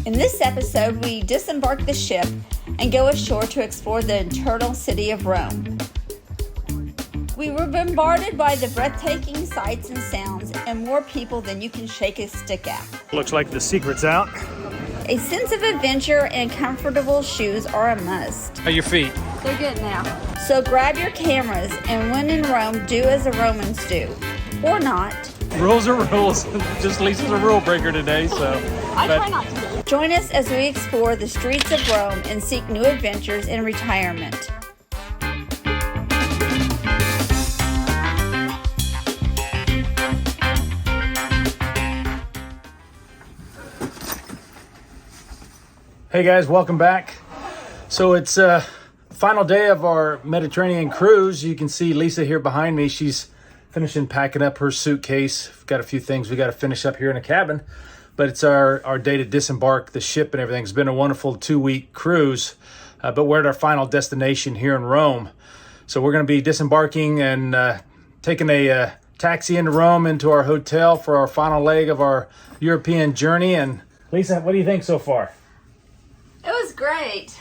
In this episode, we disembark the ship and go ashore to explore the eternal city of Rome. We were bombarded by the breathtaking sights and sounds and more people than you can shake a stick at. Looks like the secret's out. A sense of adventure and comfortable shoes are a must. How are your feet? They're good now. So grab your cameras and when in Rome, do as the Romans do. Or not. Rules are rules. Just Lisa's a rule breaker today, so. I try not to be. Join us as we explore the streets of Rome and seek new adventures in retirement. Hey guys, welcome back. So it's final day of our Mediterranean cruise. You can see Lisa here behind me. She's finishing packing up her suitcase. We've got a few things we got to finish up here in the cabin, but it's our day to disembark the ship and everything. It's been a wonderful 2-week cruise, but we're at our final destination here in Rome. So we're going to be disembarking and taking a taxi into Rome into our hotel for our final leg of our European journey. And Lisa, what do you think so far? It was great.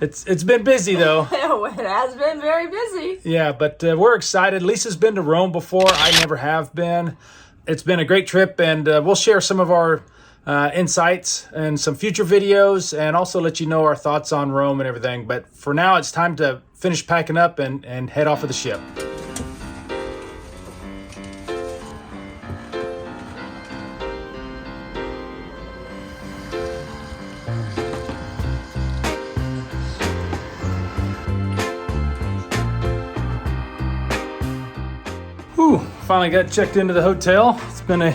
It's been busy though. It has been very busy. Yeah, but we're excited. Lisa's been to Rome before. I never have been. It's been a great trip, and we'll share some of our insights and some future videos, and also let you know our thoughts on Rome and everything. But for now, it's time to finish packing up and head off of the ship. Whew, finally got checked into the hotel. It's been a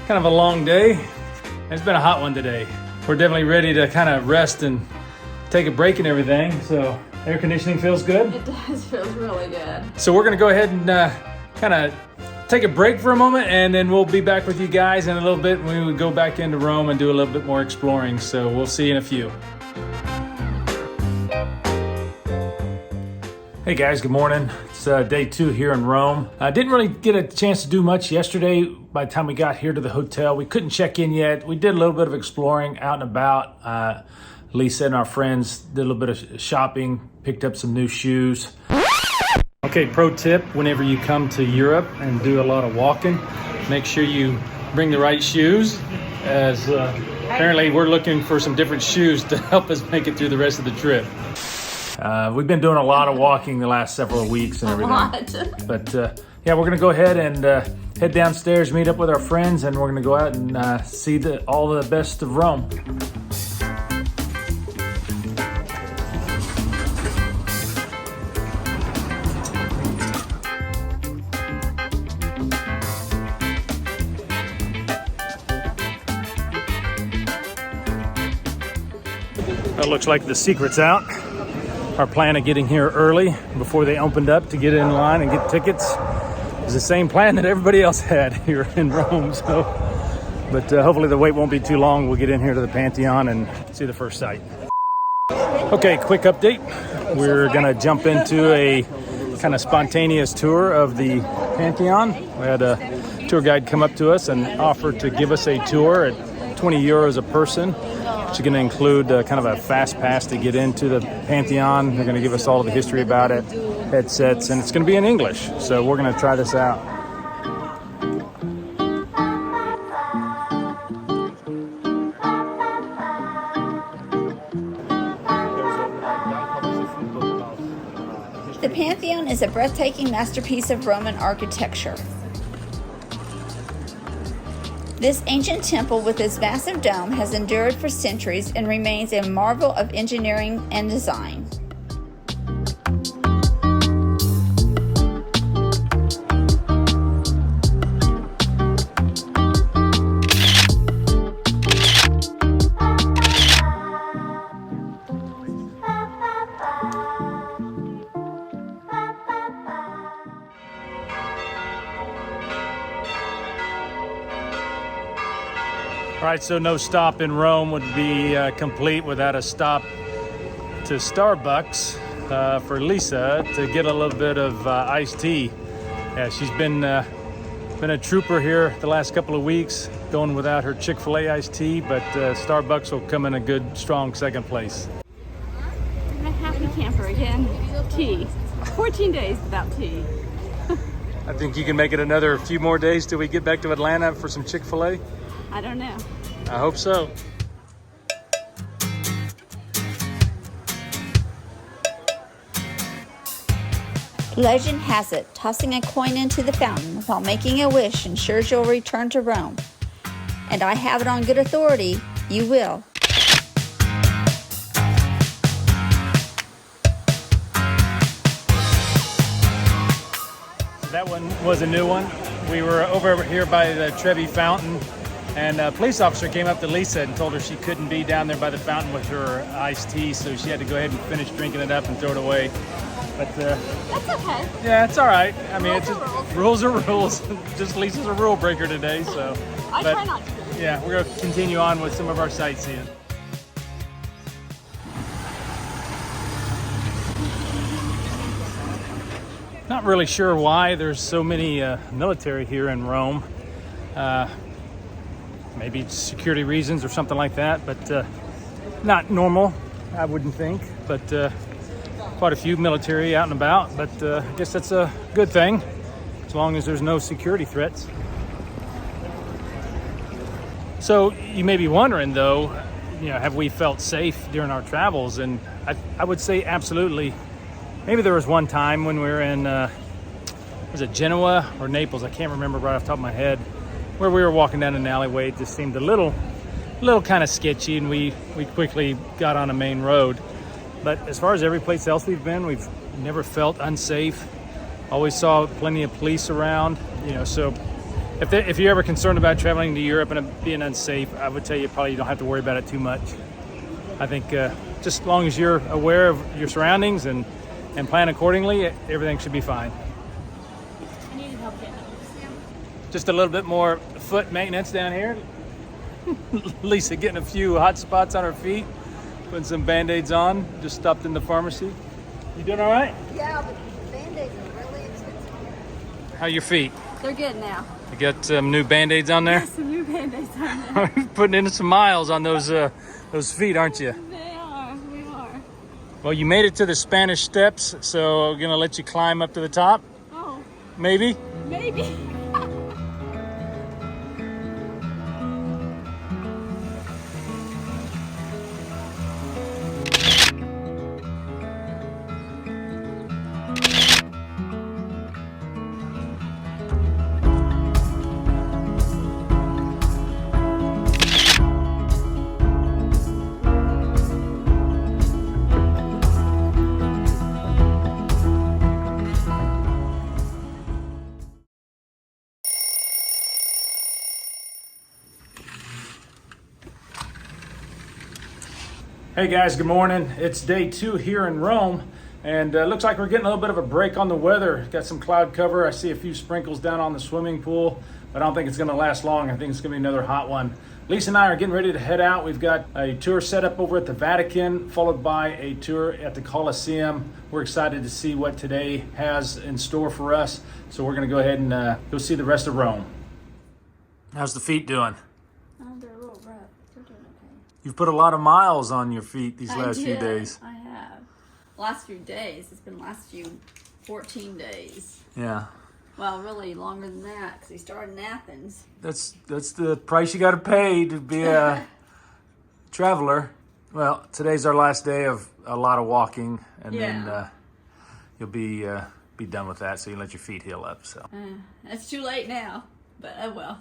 kind of a long day. It's been a hot one today. We're definitely ready to kind of rest and take a break and everything. So air conditioning feels good. It does feel really good. So we're gonna go ahead and kind of take a break for a moment, and then we'll be back with you guys in a little bit when we go back into Rome and do a little bit more exploring. So we'll see you in a few. Hey guys, good morning. It's day 2 here in Rome. I didn't really get a chance to do much yesterday. By the time we got here to the hotel, we couldn't check in yet. We did a little bit of exploring out and about. Lisa and our friends did a little bit of shopping, picked up some new shoes. Okay, pro tip, whenever you come to Europe and do a lot of walking, make sure you bring the right shoes, as apparently we're looking for some different shoes to help us make it through the rest of the trip. We've been doing a lot of walking the last several weeks and everything. But yeah, we're gonna go ahead and head downstairs, meet up with our friends, and we're gonna go out and see all the best of Rome. It looks like the secret's out. Our plan of getting here early before they opened up to get in line and get tickets is the same plan that everybody else had here in Rome. So, but hopefully the wait won't be too long. We'll get in here to the Pantheon and see the first sight. Okay, quick update. We're gonna jump into a kind of spontaneous tour of the Pantheon. We had a tour guide come up to us and offer to give us a tour at 20 euros a person. It's going to include kind of a fast pass to get into the Pantheon. They're going to give us all of the history about it, headsets, and it's going to be in English. So we're going to try this out. The Pantheon is a breathtaking masterpiece of Roman architecture. This ancient temple with its massive dome has endured for centuries and remains a marvel of engineering and design. All right, so no stop in Rome would be complete without a stop to Starbucks for Lisa to get a little bit of iced tea. Yeah, she's been Been a trooper here the last couple of weeks, going without her Chick-fil-A iced tea, but Starbucks will come in a good, strong second place. I'm a happy camper again. Tea. 14 days without tea. I think you can make it another few more days till we get back to Atlanta for some Chick-fil-A. I don't know. I hope so. Legend has it, tossing a coin into the fountain while making a wish ensures you'll return to Rome. And I have it on good authority, you will. That one was a new one. We were over here by the Trevi Fountain, and a police officer came up to Lisa and told her she couldn't be down there by the fountain with her iced tea, so she had to go ahead and finish drinking it up and throw it away. But That's okay. yeah, it's all right. I mean, Rules rules are rules. Just Lisa's a rule breaker today, so. I try not to. Yeah, we're gonna continue on with some of our sightseeing. Not really sure why there's so many military here in Rome. Maybe it's security reasons or something like that, but not normal, I wouldn't think. But quite a few military out and about, but I guess that's a good thing, as long as there's no security threats. So you may be wondering though, have we felt safe during our travels? And I would say absolutely. Maybe there was one time when we were in, was it Genoa or Naples? I can't remember right off the top of my head, where we were walking down an alleyway. It just seemed a little kind of sketchy, and we quickly got on a main road. But as far as every place else we've been, we've never felt unsafe. Always saw plenty of police around, so if you're ever concerned about traveling to Europe and being unsafe, I would tell you probably you don't have to worry about it too much. I think just as long as you're aware of your surroundings and plan accordingly, everything should be fine. I needed help getting up. Just a little bit more foot maintenance down here. Lisa getting a few hot spots on her feet, putting some Band-Aids on. Just stopped in the pharmacy. You doing all right? Yeah, but Band-Aids are really expensive. How are your feet? They're good now. You got some new Band-Aids on there? Some new Band-Aids on there. Putting in some miles on those feet, aren't you? They are. We are. Well, you made it to the Spanish Steps, so we're gonna let you climb up to the top. Oh, Maybe. maybe. Hey guys, good morning. It's day 2 here in Rome, and looks like we're getting a little bit of a break on the weather. Got some cloud cover. I see a few sprinkles down on the swimming pool, but I don't think it's going to last long. I think it's going to be another hot one. Lisa and I are getting ready to head out. We've got a tour set up over at the Vatican, followed by a tour at the Colosseum. We're excited to see what today has in store for us, so we're going to go ahead and go see the rest of Rome. How's the feet doing? They're a little rough. They're doing okay. You've put a lot of miles on your feet these last few did. days. I have. Last few days. It's been last few 14 days. Yeah. Well, really longer than that because we started in Athens. That's the price you got to pay to be a traveler. Well, today's our last day of a lot of walking, and then you'll be done with that, so you let your feet heal up. So It's too late now, but oh well.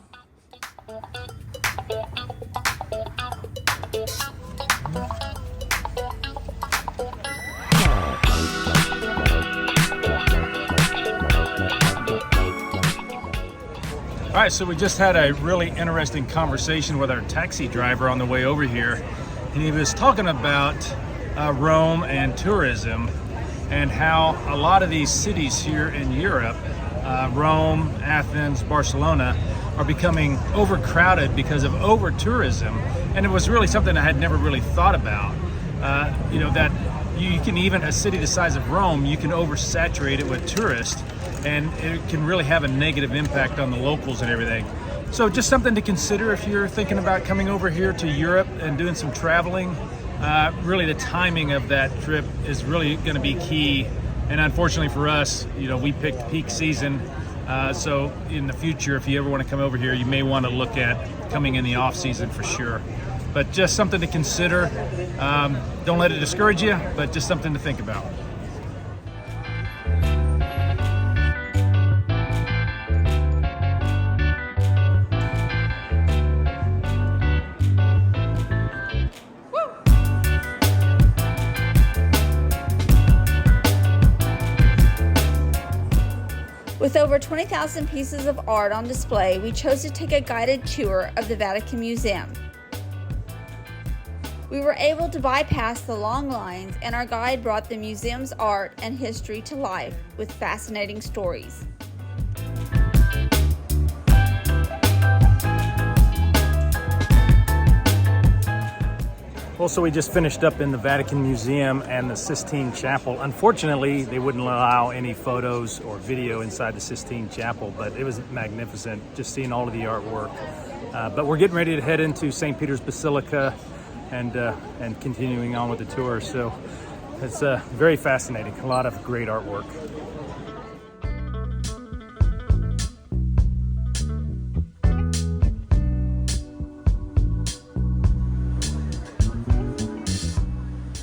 All right, so we just had a really interesting conversation with our taxi driver on the way over here, and he was talking about Rome and tourism and how a lot of these cities here in Europe, Rome, Athens, Barcelona, are becoming overcrowded because of over tourism. And it was really something I had never really thought about. That you can even, a city the size of Rome, you can oversaturate it with tourists, and it can really have a negative impact on the locals and everything. So just something to consider if you're thinking about coming over here to Europe and doing some traveling. Really the timing of that trip is really going to be key. And unfortunately for us, we picked peak season. So in the future, if you ever want to come over here, you may want to look at coming in the off season for sure. But just something to consider. Don't let it discourage you, but just something to think about. With over 20,000 pieces of art on display, we chose to take a guided tour of the Vatican Museum. We were able to bypass the long lines, and our guide brought the museum's art and history to life with fascinating stories. Also, we just finished up in the Vatican Museum and the Sistine Chapel. Unfortunately, they wouldn't allow any photos or video inside the Sistine Chapel, but it was magnificent just seeing all of the artwork. But we're getting ready to head into St. Peter's Basilica and continuing on with the tour. So it's very fascinating, a lot of great artwork.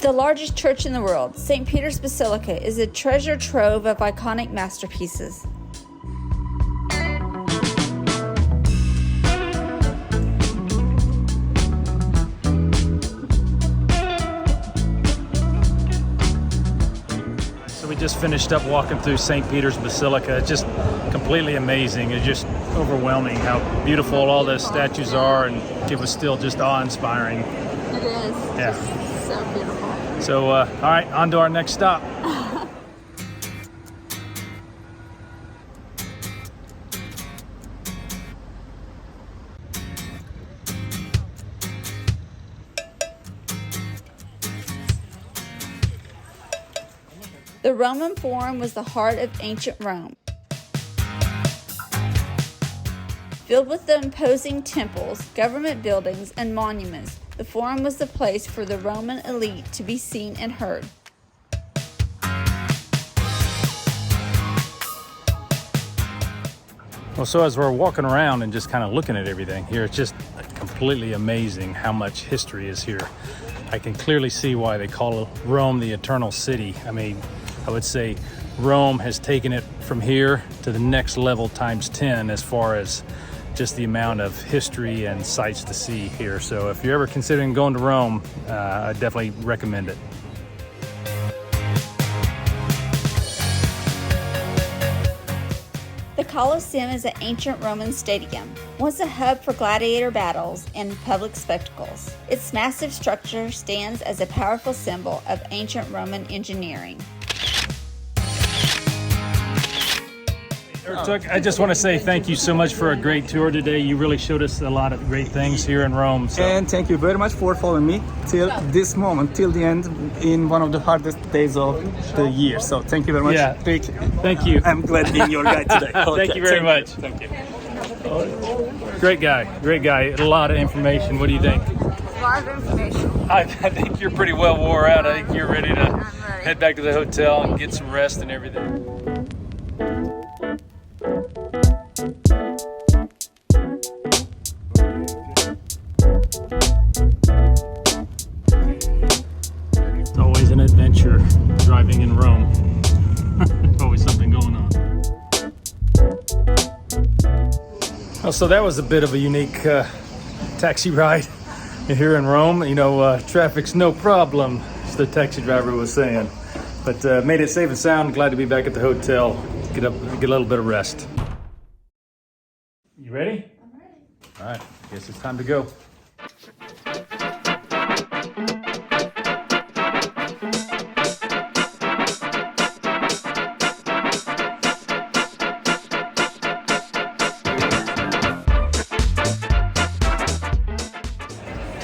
The largest church in the world, St. Peter's Basilica, is a treasure trove of iconic masterpieces. So we just finished up walking through St. Peter's Basilica. It's just completely amazing. It's just overwhelming how beautiful all the statues are, and it was still just awe-inspiring. It is. Yeah. So beautiful. So, all right, on to our next stop. The Roman Forum was the heart of ancient Rome. Filled with the imposing temples, government buildings, and monuments, the Forum was the place for the Roman elite to be seen and heard. Well, so as we're walking around and just kind of looking at everything here, it's just completely amazing how much history is here. I can clearly see why they call Rome the Eternal City. I mean, I would say Rome has taken it from here to the next level times 10 as far as just the amount of history and sights to see here. So if you're ever considering going to Rome, I definitely recommend it. The Colosseum is an ancient Roman stadium, once a hub for gladiator battles and public spectacles. Its massive structure stands as a powerful symbol of ancient Roman engineering. I just want to say thank you so much for a great tour today. You really showed us a lot of great things here in Rome. So. And thank you very much for following me till this moment, till the end, in one of the hardest days of the year. So thank you very much. Yeah, thank you. I'm glad being your guide today. Okay, thank you very much. Thank you. Great guy. A lot of information. What do you think? A lot of information. I think you're pretty well wore out. I think you're ready to head back to the hotel and get some rest and everything. It's always an adventure driving in Rome. Always something going on. Well, so that was a bit of a unique taxi ride here in Rome. Traffic's no problem, as the taxi driver was saying. But made it safe and sound. Glad to be back at the hotel. Get a little bit of rest. You ready? I'm ready. All right, guess it's time to go.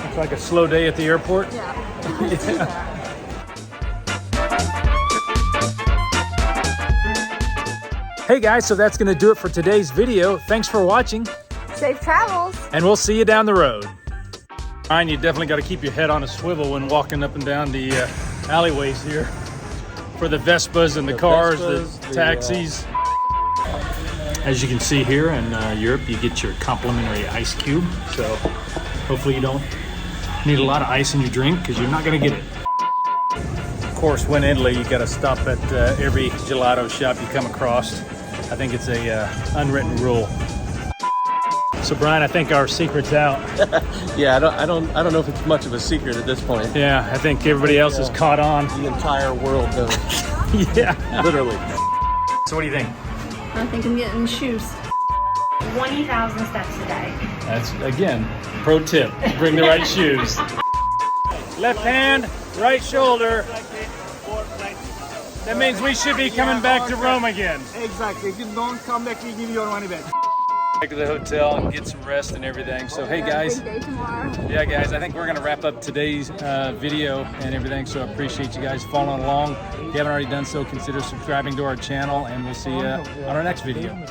It's like a slow day at the airport. Yeah. Yeah. Hey guys, so that's gonna do it for today's video. Thanks for watching. Safe travels. And we'll see you down the road. Ryan, you definitely got to keep your head on a swivel when walking up and down the alleyways here for the Vespas and the cars, Vespas, the taxis. As you can see here in Europe, you get your complimentary ice cube. So hopefully you don't need a lot of ice in your drink because you're not going to get it. Of course, when in Italy, you got to stop at every gelato shop you come across. I think it's a unwritten rule. So Brian, I think our secret's out. Yeah, I don't know if it's much of a secret at this point. Yeah, I think everybody else is caught on. The entire world knows. Yeah, literally. So what do you think? I think I'm getting shoes. 20,000 steps a day. That's, again, pro tip. Bring the right shoes. Left hand, right shoulder. That means we should be coming back to Rome again. Exactly. If you don't come back, we give you your money back. Back to the hotel and get some rest and everything. So hey guys, Big day tomorrow. yeah guys, I think we're gonna wrap up today's video and everything. So I appreciate you guys following along. If you haven't already done so, consider subscribing to our channel, and we'll see you on our next video.